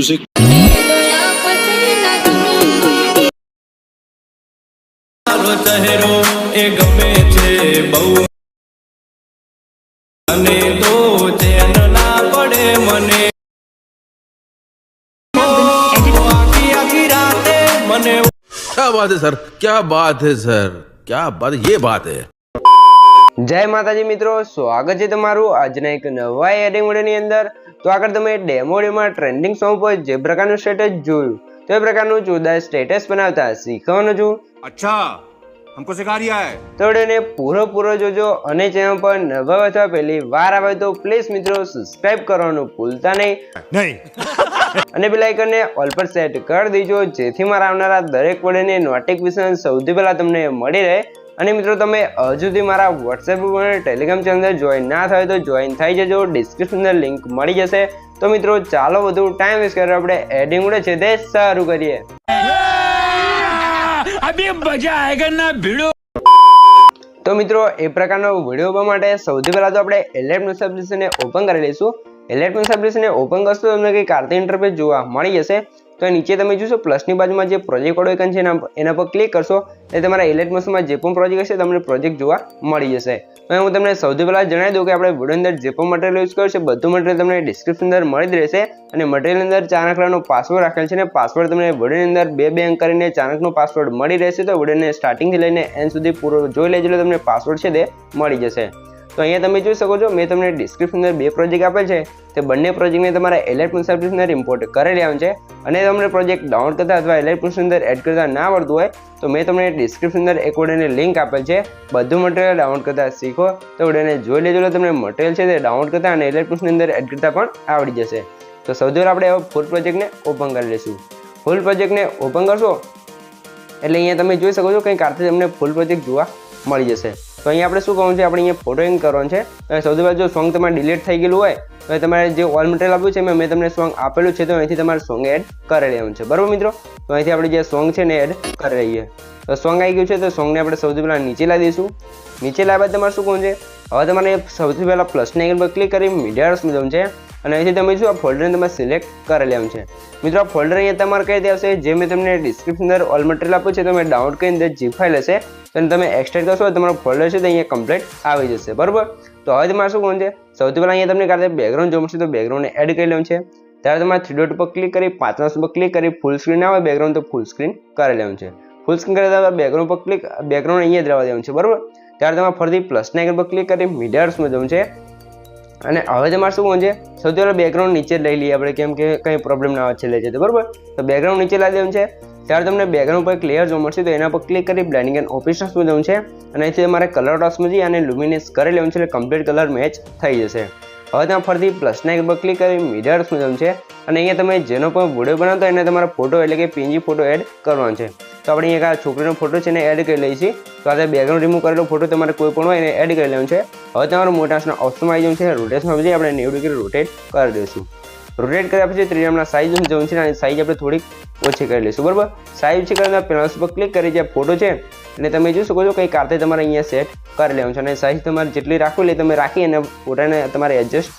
music. ચહેરો એ ગમે છે બહુ અને તો ચેન ના પડે મને આખી આખી રાતે મને क्या बात है सर, क्या बात है सर, क्या बात, ये बात है। જય માતાજી મિત્રો, સ્વાગત છે તમારું આજના એક નવા એડિંગ વિડિયોની અંદર। તો આગળ તમે ડેમો વિડિયોમાં ટ્રેન્ડિંગ સોંગ પર જે પ્રકારનું સ્ટેટસ જોયું તો એ પ્રકારનું જોરદાર સ્ટેટસ બનાવતા શીખવાનું છું। अच्छा हमको सिखा रिया है। તો વિડિયોને પૂરો જોજો અને ચેનલ પર નવા અથવા પહેલી વાર આવે તો પ્લીઝ મિત્રો સબસ્ક્રાઇબ કરવાનું ભૂલતા નહીં અને બેલ આઇકનને ઓલ પર સેટ કરી દેજો જેથી મારા આવનારા દરેક વિડિયોની નોટિફિકેશન સૌથી પહેલા તમને મળી રહે। અને મિત્રો તમે હજુ સુધી મારા WhatsApp અને Telegram ચેનલ જોઈન ના થાય તો જોઈન થઈ જજો, ડિસ્ક્રિપ્શનની લિંક મળી જશે। તો મિત્રો ચાલો વધુ ટાઈમ વેસ્ટ કર્યા આપણે એડિંગ વિડિયો છે તે શરૂ કરીએ। अभी मजा आएगा ना भिड़ो। તો મિત્રો એ પ્રકારનો વિડિયો બનાવવા માટે સૌથી પહેલા તો આપણે એલિમેન્ટ એપ્લિકેશનને ઓપન કરી લઈશું। એલિમેન્ટ એપ્લિકેશનને ઓપન કરશો તો તમને કંઈક આરતી ઇન્ટરફેસ જોવા મળી જશે। તો નીચે તમે જોશો પ્લસની બાજુમાં જે પ્રોજેક્ટ વાળો આઇકન છે એના પર ક્લિક કરશો એટલે તમારા એલિમેન્ટમાં જે પણ પ્રોજેક્ટ હશે તમને પ્રોજેક્ટ જોવા મળી જશે। તો હું તમને સૌથી પહેલા જણાવી દઉં કે આપણે વિડિયો અંદર જે પણ મટીરીયલ યુઝ કર્યું છે બધું મટીરીયલ તમને ડિસ્ક્રિપ્શન અંદર મળી જ રહેશે અને મટીરીયલ અંદર 4 આંકડાનો પાસવર્ડ રાખેલ છે અને પાસવર્ડ તમને વિડિયોની અંદર 2 અંક કરીને 4 અંકનો પાસવર્ડ મળી રહેશે। તો વિડિયોને સ્ટાર્ટિંગથી લઈને એન્ડ સુધી પૂરો જોઈ લેજો એટલે તમને પાસવર્ડ છે તે મળી જશે। તો અહીંયા તમે જોઈ શકો છો મેં તમને ડિસ્ક્રિપ્શન અંદર 2 પ્રોજેક્ટ આપેલ છે તે બંને પ્રોજેક્ટને તમારા એલિમેન્ટ એપ્લિકેશન અંદર ઇમ્પોર્ટ કરી લેવાનું છે અને તમને પ્રોજેક્ટ ડાઉનલોડ કરતા અથવા એલિમેન્ટ અંદર એડ કરતા ના આવડતું હોય તો મેં તમને ડિસ્ક્રિપ્શન અંદર એક વિડિયોની લિંક આપેલ છે, બધું મટીરીયલ ડાઉનલોડ કરતા શીખો તો વિડિયોને જોઈ લેજો એટલે તમને મટીરીયલ છે તે ડાઉનલોડ કરતા અને એલિમેન્ટ અંદર એડ કરતા પણ આવડી જશે। તો સૌથી પહેલા આપણે ફૂલ પ્રોજેક્ટને ઓપન કરી લઈશું। ફૂલ પ્રોજેક્ટને ઓપન કરશો એટલે અહીંયા તમે જોઈ શકો છો કંઈક આરતી તમને ફૂલ પ્રોજેક્ટ જોવા મળી જશે। તો અહીંયા આપણે શું કરવાનું છે, આપણે અહીંયા ફોટો એડ કરવાનું છે। તો સૌથી પહેલાં જો સોંગ તમારે ડિલીટ થઈ ગયેલું હોય તો તમારે જે ઓલ મટીરીયલ આપ્યું છે મેં તમને સોંગ આપેલું છે તો અહીંથી તમારે સોંગ એડ કરી લેવાનું છે, બરાબર મિત્રો। તો અહીંથી આપણે જે સોંગ છે ને એડ કરી લઈએ। તો સોંગ આવી ગયું છે તો સોંગને આપણે સૌથી પહેલાં નીચે લાવી દઈશું। નીચે લાવ્યા બાદ તમારે શું કરવાનું છે, હવે તમારે સૌથી પહેલાં પ્લસના આઇકન પર ક્લિક કરી મીડિયા મીડિયમ છે અને અહીંથી તમે શું આ ફોલ્ડરને તમારે સિલેક્ટ કરી લેવાનું છે। મિત્રો આ ફોલ્ડર અહીંયા તમારે કઈ રીતે આવશે, જે મેં તમને ડિસ્ક્રિપ્શન અંદર ઓલ મટીરીયલ આપ્યું છે તમે ડાઉનલોડ કરીને અંદર ઝીપ ફાઇલ હશે તો તમે એક્સટ્રેક્ટ કરશો તો તમારો ફોલ્ડર છે તો અહીંયા કમ્પ્લીટ આવી જશે, બરાબર। તો હવે તમારે શું કરવાનું છે, સૌથી પહેલાં અહીંયા તમને કાઢે બેકગ્રાઉન્ડ જોવા મળશે તો બેકગ્રાઉન્ડને એડ કરી લેવાનું છે। ત્યારે તમારે 3 ડોટ પર ક્લિક કરી 5 પર ક્લિક કરી ફૂલ સ્ક્રીન આવે બેકગ્રાઉન્ડ તો ફૂલ સ્ક્રીન કરી લેવાનું છે। ફૂલ સ્ક્રીન કરી દેવા બેકગ્રાઉન્ડ પર ક્લિક બેકગ્રાઉન્ડ અહીંયા જ રહેવા દેવાનું છે, બરાબર। ત્યારે તમારે ફરીથી પ્લસના આઇકન પર ક્લિક કરી મીડિયામાં જવું છે અને હવે તમારે શું કરવાનું છે, સૌથી પહેલાં બેકગ્રાઉન્ડ નીચે લઈ લઈએ આપણે કેમ કે કંઈ પ્રોબ્લેમ ના આવે છેલ્લે છે તો બરાબર। તો બેકગ્રાઉન્ડ નીચે લાવી દેવાનું છે। ત્યારે તમને બેકગ્રાઉન્ડ પર ક્લિયર જોવા મળશે તો એના પર ક્લિક કરી બ્લેન્ડિંગ એન્ડ ઓપ્શન્સમાં જવું છે અને અહીંથી તમારે કલર ડોટ્સમાં જઈ અને લ્યુમિનેસ કરી લેવાનું છે એટલે કમ્પ્લીટ કલર મેચ થઈ જશે। હવે તમે ફરીથી પ્લસના આઇકન પર ક્લિક કરી મીડિયામાં જવું છે અને અહીંયા તમે જેનો પણ વિડીયો બનાવતો એને તમારા ફોટો એટલે કે પીએનજી ફોટો એડ કરવાનો છે। તો આપણે અહીંયા છોકરીનો ફોટો છે એને એડ કરી લઈએ છીએ। તો આ બેકગ્રાઉન્ડ રિમૂવ કરેલો ફોટો તમારે કોઈ પણ હોય એને એડ કરી લેવાનું છે। હવે તમારું મોટાસના ઓપ્શનમાં આવી જવું છે, રોટેશનમાં જઈ આપણે 90 ડિગ્રી રોટેટ કરી દઈશું। રોટેટ કર્યા પછી ત્રિકોણના સાઇઝ જવું છે અને સાઇઝ આપણે થોડીક ઓછી કરી લઈશું, બરાબર। સાઇઝ ઓછી કરીને પેનલ્સ પર ક્લિક કરી જે ફોટો છે એટલે તમે જોઈ શકો છો કંઈ કારતે તમારે અહીંયા સેટ કરી લેવાનું છે અને સાઇઝ તમારે જેટલી રાખવી એટલે તમે રાખી અને ફોટાને તમારે એડજસ્ટ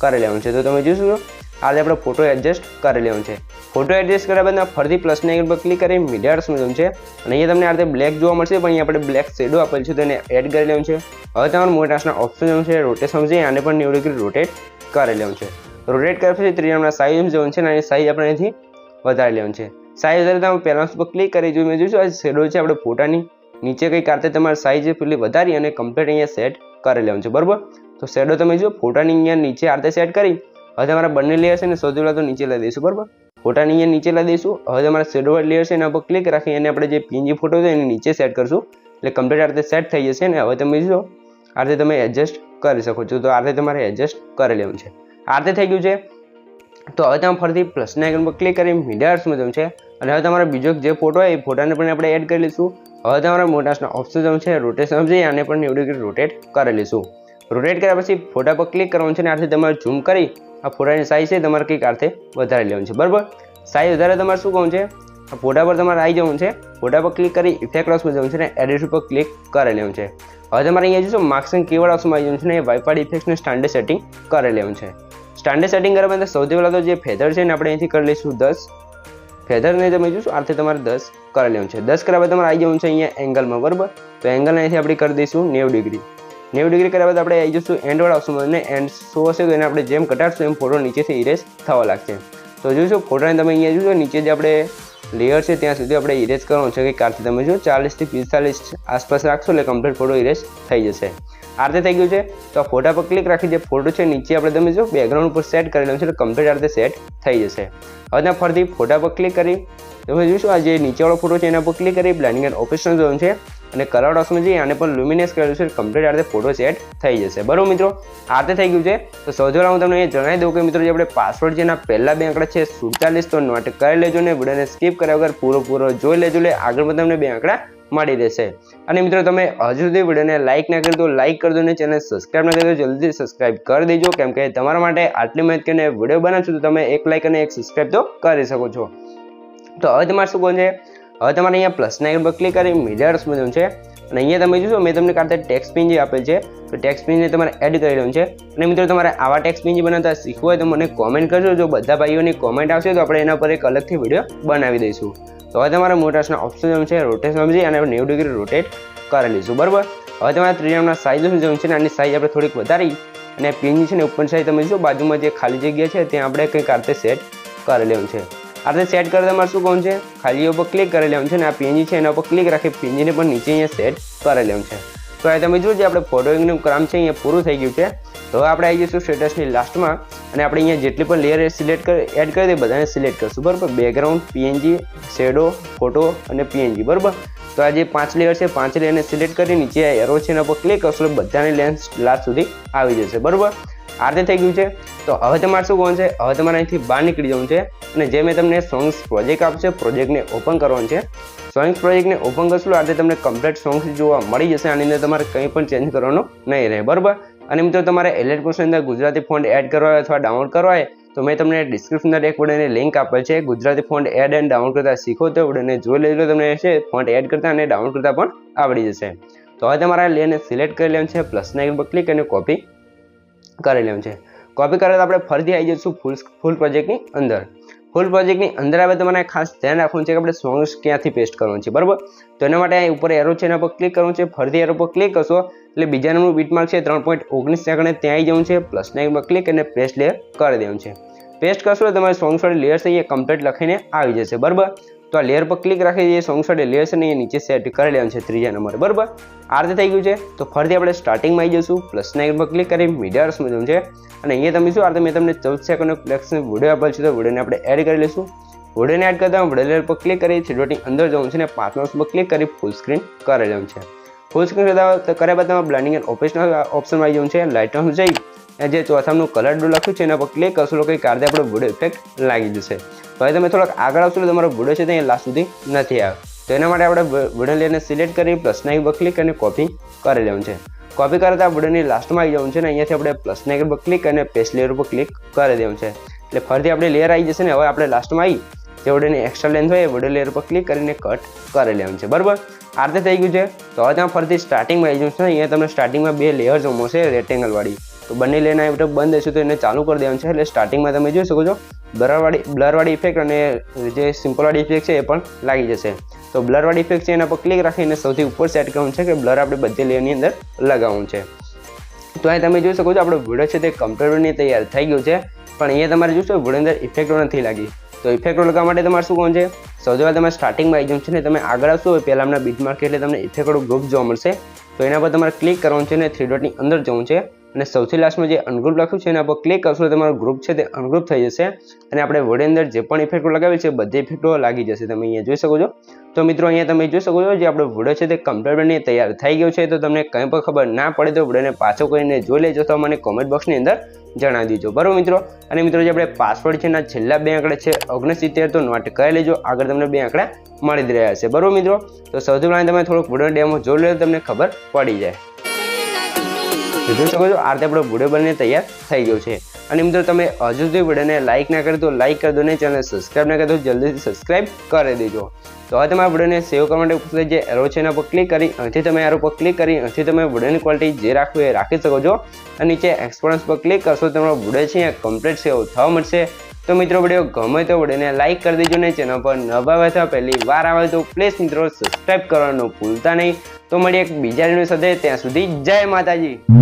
કરી લેવાનું છે। તો તમે જોઈ શકો આજે આપણે ફોટો એડજસ્ટ કરી લેવાનું છે। ફોટો એડજસ્ટ કર્યા બાદ ફરીથી પ્લસના આઇકન પર ક્લિક કરી મીડિયામાં જવું છે અને અહીંયા તમને આ રીતે બ્લેક જોવા મળશે પણ અહીંયા આપણે બ્લેક શેડો આપેલ છે તો એને એડ કરી લેવાનું છે। હવે તમારે મોટાસના ઓપ્શન જવું છે, રોટેશન છે આને પણ 90 ડિગ્રી રોટેટ કરી લેવાનું છે। રોટેટ કર્યા પછી ત્રિકોણના સાઇઝ જવું છે અને સાઇઝ આપણે અહીંથી વધારી લેવાનું છે। સાઇઝ વધારે તમે પેનલ્સ પર ક્લિક કરી જો મેં જોઈશું આ શેડો છે આપણે ફોટાની નીચે કંઈ કારતે તમારે સાઇઝ પેલી વધારી અને કમ્પ્લીટ અહીંયા સેટ કરી લેવાનું છે, બરાબર। તો શેડો તમે જો ફોટાની અહીંયા નીચે આ રીતે સેટ કરી હવે તમારા બંને લેયર છે ને સૌથી પહેલાં તો નીચે લઈ દઈશું, બરાબર। ફોટાની અહીંયા નીચે લઈ દઈશું। હવે તમારા શેડો વાળી લેયર છે એના પર ક્લિક રાખી અને આપણે જે પીએનજી ફોટો છે એની નીચે સેટ કરશું એટલે કમ્પ્લીટ આ રીતે સેટ થઈ જશે ને હવે તમે જો આ રીતે તમે એડજસ્ટ કરી શકો છો। તો આ રીતે તમારે એડજસ્ટ કરી લેવાનું છે। આ રીતે થઈ ગયું છે તો હવે તમે ફરીથી પ્લસના આઇકન પર ક્લિક કરી મીડિયામાં જવું છે અને હવે તમારો બીજો જે ફોટો હોય એ ફોટાને પણ આપણે એડ કરી લઈશું। હવે તમારા મોટાસના ઓપ્શન જવું છે, રોટેશન જઈ આને પણ 90 ડિગ્રી રોટેટ કરી લઈશું। રોટેટ કર્યા પછી ફોટા પર ક્લિક કરવાનું છે અને આથી તમારે ઝૂમ કરી આ ફોટાની સાઇઝ છે તમારે કંઈક આરતે વધારી લેવાનું છે, બરાબર। સાઇઝ વધારે તમારે શું કરવાનું છે, આ ફોટા પર તમારે આવી જવું છે, ફોટા પર ક્લિક કરી ઇફેક્ટ્સમાં જવું છે અને એડિટ પર ક્લિક કરી લેવાનું છે। હવે તમારે અહીંયા જોશો માર્ક્સ એન્ડ કીવર્ડ ઓપ્શનમાં આવી જવું છે ને વાઇપાડ ઇફેક્ટ્સને સ્ટાન્ડર્ડ સેટિંગ કરી લેવાનું છે। સ્ટાન્ડર્ડ સેટિંગ કરવા માટે સૌથી પહેલાં તો જે ફેધર છે ને આપણે અહીંથી કરી લઈશું 10. ફેધરને તમે જોશો આથી તમારે 10 કરી લેવાનું છે. 10 કર્યા બાદ તમારે આવી જવાનું છે અહીંયા એંગલમાં, બરાબર. તો એંગલને અહીંથી આપણે કરી દઈશું 90 ડિગ્રી. 90 ડિગ્રી કર્યા બાદ આપણે આવી જઈશું એન્ડવાળા ઓપ્શનમાં અને એન્ડ શો હશે તો એને આપણે જેમ ઘટાડશું એમ ફોટો નીચેથી ઇરેઝ થવા લાગશે. તો જોઈશું ફોટોને તમે અહીંયા જોશો નીચે જે આપણે લેયર છે ત્યાં સુધી આપણે ઇરેઝ કરવાનું છે કે કારથી તમે જો 40 થી 45 આસપાસ રાખશો એટલે કમ્પ્લીટ ફોટો ઇરેઝ થઈ જશે. આ રીતે થઈ ગયું છે. તો આ ફોટા પર ક્લિક રાખી જે ફોટો છે નીચે આપણે તમે જો બેકગ્રાઉન્ડ ઉપર સેટ કરી લેવાનું છે એટલે કમ્પ્લીટ આ રીતે સેટ થઈ જશે. હવે ત્યાં ફરીથી ફોટા પર ક્લિક કરી તમે જોઈશું આ જે નીચેવાળો ફોટો છે એના પર ક્લિક કરી બ્લેન્ડિંગ એન્ડ ઓપરેશન જોવાનું છે અને કલર ઓપ્શનમાં જઈએ આને પણ લ્યુમિનેસ કરેલું છે કમ્પ્લીટ આ રીતે ફોટો સેટ થઈ જશે. બરાબર મિત્રો, આ રીતે થઈ ગયું છે. તો સૌથી પહેલાં હું તમને એ જણાવી દઉં કે મિત્રો જે આપણે પાસવર્ડ છે એના પહેલા બે આંકડા છે 47 તો નોટ કરી લેજો ને વિડીયોને સ્કીપ કર્યા વગર પૂરો જોઈ લેજો એટલે આગળ તમને બે આંકડા મળી રહેશે. અને મિત્રો તમે હજુ સુધી વિડીયોને લાઇક ના કરી તો લાઇક કરી દો અને ચેનલ સબસ્ક્રાઇબ ના કરી તો જલ્દી સબસ્ક્રાઇબ કરી દેજો કેમ કે તમારા માટે આટલી મહેનત કરીને વિડીયો બનાવશો તો તમે એક લાઇક અને એક સબસ્ક્રાઇબ તો કરી શકો છો. તો હવે તમારે શું કરવાનું છે, હવે તમારે અહીંયા પ્લસના આઇકન પર ક્લિક કરી મીડિયા સમજવાનું છે અને અહીંયા તમે જોશો મેં તમને કારતે ટેક્સ્ટ પિન જે આપેલ છે તો ટેક્સ્ટ પિનને તમારે એડ કરી લેવાનું છે. અને મિત્રો તમારે આવા ટેક્સ્ટ પિન બનાવતા શીખવું હોય તો મને કોમેન્ટ કરજો. જો બધા ભાઈઓની કોમેન્ટ આવશે તો આપણે એના પર એક અલગથી વિડીયો બનાવી દઈશું. તો હવે તમારે મોટાસના ઓપ્શન છે રોટેશન સમજી અને 90 ડિગ્રી રોટેટ કરી લઈશું, બરાબર. હવે તમારે ત્રિજ્યાના સાઇઝ શું જવું છે ને આની સાઇઝ આપણે થોડીક વધારી અને પિનની છે ને ઉપર સાઈડ તમે જો બાજુમાં જે ખાલી જગ્યા છે ત્યાં આપણે કંઈક આ રીતે સેટ કરી લેવાનું છે. આ રીતે સેટ કરતા તમારે શું કરવાનું છે, ખાલી ઉપર ક્લિક કરી લેવાનું છે અને આ પીએનજી છે એના ઉપર ક્લિક રાખી પીએનજીને પણ નીચે અહીંયા સેટ કરી લેવાનું છે. તો આ તમે જોજો આપણે ફોટોનું કામ છે અહીંયા પૂરું થઈ ગયું છે. તો હવે આપણે આવી જઈશું સ્ટેટસની લાસ્ટમાં અને આપણે અહીંયા જેટલી પણ લેયર સિલેક્ટ એડ કરી દે બધાને સિલેક્ટ કરશું, બરાબર. બેકગ્રાઉન્ડ, પીએનજી, શેડો, ફોટો અને પીએનજી, બરાબર. તો આ જે 5 લેયર છે 5 લેયરને સિલેક્ટ કરી નીચે એરો છે એના પર ક્લિક કરશો બધાની લેન્થ લાસ્ટ સુધી આવી જશે, બરાબર. આ રીતે થઈ ગયું છે. તો હવે તમારે શું કરવાનું છે, હવે તમારે અહીંથી બહાર નીકળી જવાનું છે અને જે મેં તમને સોંગ્સ પ્રોજેક્ટ આપશે પ્રોજેક્ટને ઓપન કરવાનું છે. સોંગ્સ પ્રોજેક્ટને ઓપન કરશો આ રીતે તમને કમ્પ્લીટ સોંગ્સ જોવા મળી જશે. આની અંદર તમારે કંઈ પણ ચેન્જ કરવાનો નહીં રહે, બરાબર. અને મિત્રો તમારે એલર્ટ પોસ્ટની અંદર ગુજરાતી ફોન્ટ એડ કરવા હોય અથવા ડાઉનલોડ કરવા હોય તો મેં તમને ડિસ્ક્રિપ્શનમાં એક વિડીયોની લિંક આપેલ છે. Gujarati font add and download કરતા શીખો તો વિડીયોને જોઈ લેજો, તમને છે ફોન્ટ એડ કરતા અને ડાઉનલોડ કરતા પણ આવડી જશે. તો હવે તમારે લેયરને સિલેક્ટ કરી લેવાનું છે, પ્લસના આઇકન પર ક્લિક અને કોપી કરી લેવાનું છે. કોપી કરે તો આપણે ફરીથી આવી જઈશું ફૂલ પ્રોજેક્ટની અંદર. ફૂલ પ્રોજેક્ટની અંદર આવે તમારે ખાસ ધ્યાન રાખવાનું છે કે આપણે સોંગ્સ ક્યાંથી પેસ્ટ કરવાનું છે, બરાબર. તો એના માટે અહીં ઉપર એરો છે એના પર ક્લિક કરવાનું છે. ફરીથી એરો પર ક્લિક કરશો એટલે બીજા નંબરનું બીટમાર્ક છે 3.19 સેકન્ડે ત્યાં આવી જવાનું છે. પ્લસના આઇકન પર ક્લિક અને પેસ્ટ લેયર કરી દેવાનું છે. પેસ્ટ કરશો તો તમારે સોંગ્સ વાળી લેયર છે એ કમ્પ્લીટ લખીને આવી જશે, બરાબર. તો આ લેયર પર ક્લિક રાખી જે સોંગ્સ વાળી લેયર છે ને એ નીચે સેટ કરી લેવાનું છે ત્રીજા નંબરે, બરાબર. આ રીતે થઈ ગયું છે. તો ફરીથી આપણે સ્ટાર્ટિંગમાં આવી જઈશું, પ્લસના આઇકન પર ક્લિક કરી મીડિયા સમજવાનું છે અને અહીંયા તમે શું આ મેં તમને 14 સેકન્ડનો ફ્લેક્સનો વિડીયો આપેલ છે તો વિડીયોને આપણે એડ કરી લઈશું. વિડીયોને એડ કરતા વિડીયો લેયર પર ક્લિક કરી થ્રી ડોટની અંદર જવાનું છે અને 5 માર્ક્સ પર ક્લિક કરી ફૂલ સ્ક્રીન કરી લેવાનું છે. ફૂલ સ્ક્રીન કર્યા બાદ તમારે બ્લેન્ડિંગ એન્ડ ઓપરેશન ઓપ્શનમાં આવી જવાનું છે. લાઇટ હાઉસ જઈ જે ચોથાનું કલર ડો લખ્યું છે એના પર ક્લિક કરશો કંઈ કારણે આપણો વિડીયો ઇફેક્ટ લાગી જશે. તો હવે તમે થોડાક આગળ આવશો તો તમારો વિડીયો છે તે લાસ્ટ સુધી નથી આવે. તો એના માટે આપણે વિડીયો લેયરને સિલેક્ટ કરી પ્લસના આઇકન પર ક્લિક અને કોપી કરી લેવાનું છે. કોપી કરતા વિડીયોની લાસ્ટમાં આવી જવાનું છે ને અહીંયાથી આપણે પ્લસના આઇકન પર ક્લિક અને પેસ્ટ લેયર ઉપર ક્લિક કરી દેવાનું છે. એટલે ફરીથી આપણે લેયર આવી જશે ને હવે આપણે લાસ્ટમાં આવી જે વિડીયોની એક્સ્ટ્રા લેન્થ હોય એ વિડીયો લેયર પર ક્લિક કરીને કટ કરી લેવાનું છે, બરાબર. આ રીતે થઈ ગયું છે. તો હવે ત્યાં ફરીથી સ્ટાર્ટિંગમાં આવી જવું છે. અહીંયા તમને સ્ટાર્ટિંગમાં 2 લેયર જોવા મળશે રેક્ટેંગલવાળી. તો બંને લેયર આ વિડીયો બંધ હશે તો એને ચાલુ કરી દેવાનું છે. એટલે સ્ટાર્ટિંગમાં તમે જોઈ શકો છો બ્લરવાળી ઇફેક્ટ અને જે સિમ્પલવાળી ઇફેક્ટ છે એ પણ લાગી જશે. તો બ્લરવાળી ઇફેક્ટ છે એના પર ક્લિક રાખીને સૌથી ઉપર સેટ કરવાનું છે કે બ્લર આપણે બધી લેયરની અંદર લગાવવાનું છે. તો અહીં તમે જોઈ શકો છો આપણો વિડીયો છે તે કમ્પ્લીટલી તૈયાર થઈ ગયું છે. પણ અહીંયા તમારે જોશો વિડીયો અંદર ઇફેક્ટો નથી લાગી. તો ઇફેક્ટો લગાવવા માટે તમારે શું કરવાનું છે, સૌથી પહેલાં તમે સ્ટાર્ટિંગમાં આવી જવું છે ને તમે આગળ આવશો પહેલાં હમણાં બીટમાર્ક એટલે તમને ઇફેક્ટો ગ્રુપ જોવા મળશે. તો એના પર તમારે ક્લિક કરવાનું છે અને થ્રી ડોટની અંદર જવું છે અને સૌથી લાસ્ટમાં જે અનગ્રુપ લખ્યું છે એના પર ક્લિક કરશો તમારો ગ્રુપ છે તે અનગ્રુપ થઈ જશે અને આપણે વિડીયો અંદર જે પણ ઇફેક્ટો લગાવેલી છે બધી ઇફેક્ટો લાગી જશે. તમે અહીંયા જોઈ શકો છો. તો મિત્રો અહીંયા તમે જોઈ શકો છો જે આપણો વિડીયો છે તે કમ્પ્લીટલી તૈયાર થઈ ગયો છે. તો તમને કંઈ પણ ખબર ના પડે તો વિડીયોને પાછો કરીને જોઈ લેજો તો મને કોમેન્ટ બોક્સની અંદર જણાવી દીજો, બરાબર મિત્રો. અને મિત્રો જે આપણે પાસવર્ડ છે એના છેલ્લા 2 આંકડા છે 69 તો નોટ કરી લેજો, આગળ તમને 2 આંકડા મળી જ રહ્યા છે, બરાબર મિત્રો. તો સૌથી પહેલાં તમે થોડોક વિડીયો ડેમો જોઈ લો તમને ખબર પડી જાય. તો જોઈ શકો છો આ રીતે આપણો વિડીયો બનીને તૈયાર થઈ ગયો છે. અને મિત્રો તમે હજુ સુધી વિડીયોને લાઇક ના કરી તો લાઇક કરી દો ને ચેનલ સબસ્ક્રાઇબ ના કરી તો જલ્દીથી સબસ્ક્રાઇબ કરી દેજો. તો હવે તમારા વિડીયોને સેવ કરવા માટે ઉપર જે એરો છે એના પર ક્લિક કરી અહીંથી તમે એરો પર ક્લિક કરી અહીંથી તમે વિડીયોની ક્વોલિટી જે રાખવું એ રાખી શકો છો. અને નીચે એક્સપોર્ટ પર ક્લિક કરશો તમારો વિડીયો છે અહીંયા કમ્પ્લીટ સેવ થવા મળશે. તો મિત્રો વિડીયો ગમે તો વિડીયોને લાઇક કરી દેજો ને ચેનલ પર નવા આવે તો પહેલી વાર આવે તો પ્લીઝ મિત્રો સબસ્ક્રાઇબ કરવાનું ભૂલતા નહીં. તો મળીએ એક બીજા વિડીયો સાથે, ત્યાં સુધી જય માતાજી.